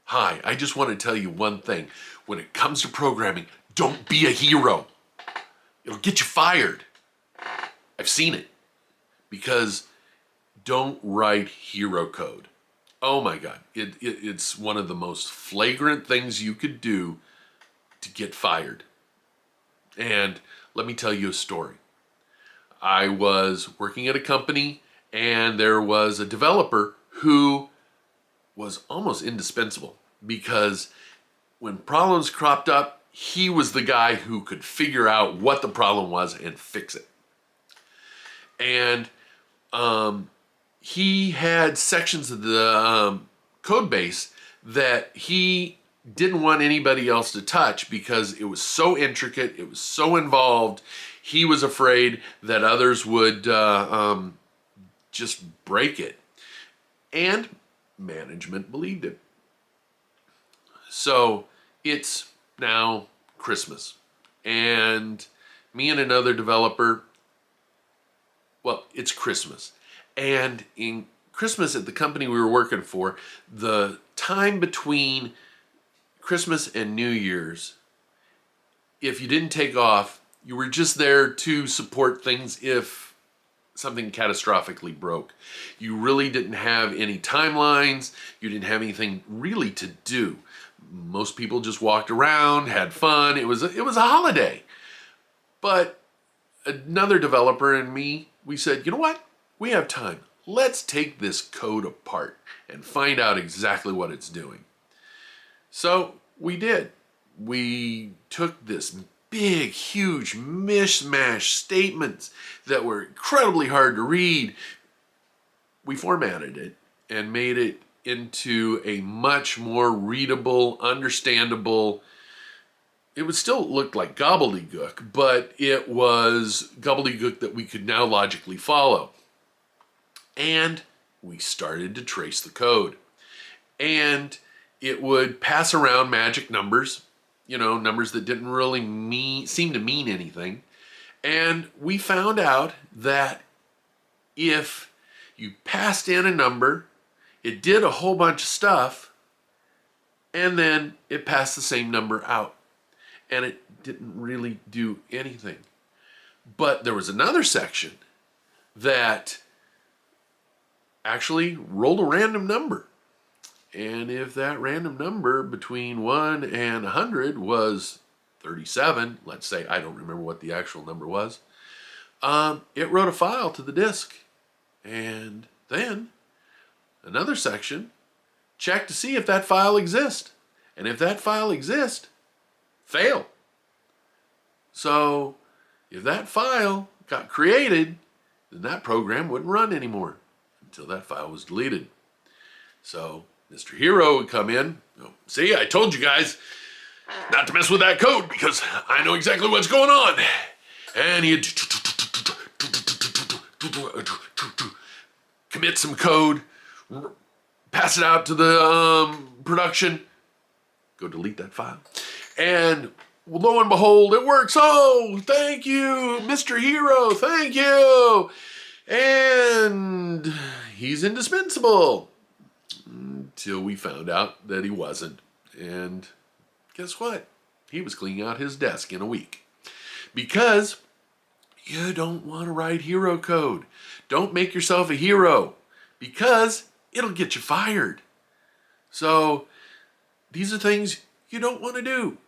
Hi, I just want to tell you one thing. When it comes to programming, don't be a hero. It'll get you fired. I've seen it. Because don't write hero code. Oh my God. It's one of the most flagrant things you could do to get fired. And let me tell you a story. I was working at a company and there was a developer who was almost indispensable because when problems cropped up, he was the guy who could figure out what the problem was and fix it. And he had sections of the code base that he didn't want anybody else to touch because it was so intricate, it was so involved. He was afraid that others would just break it. And management believed it. So it's now Christmas. And me and another developer, well, it's Christmas. And in Christmas at the company we were working for, the time between Christmas and New Year's, if you didn't take off, you were just there to support things if something catastrophically broke. You really didn't have any timelines. You didn't have anything really to do. Most people just walked around, had fun. It was a holiday. But another developer and me, we said, you know what? We have time. Let's take this code apart and find out exactly what it's doing. So we did. We took this big, huge mishmash statements that were incredibly hard to read. We formatted it and made it into a much more readable, understandable. It would still look like gobbledygook, but it was gobbledygook that we could now logically follow. And we started to trace the code. And it would pass around magic numbers, numbers that didn't really seem to mean anything. And we found out that if you passed in a number, it did a whole bunch of stuff, and then it passed the same number out. And it didn't really do anything. But there was another section that actually rolled a random number. And if that random number between 1 and 100 was 37, let's say, I don't remember what the actual number was, it wrote a file to the disk. And then another section checked to see if that file exists. And if that file exists, fail. So if that file got created, then that program wouldn't run anymore until that file was deleted. So Mr. Hero would come in. See, I told you guys not to mess with that code because I know exactly what's going on. And he'd commit some code, pass it out to the production, go delete that file. And lo and behold, it works. Oh, thank you, Mr. Hero, thank you. And he's indispensable. Until we found out that he wasn't. And guess what? He was cleaning out his desk in a week. Because you don't want to write hero code. Don't make yourself a hero. Because it'll get you fired. So these are things you don't want to do.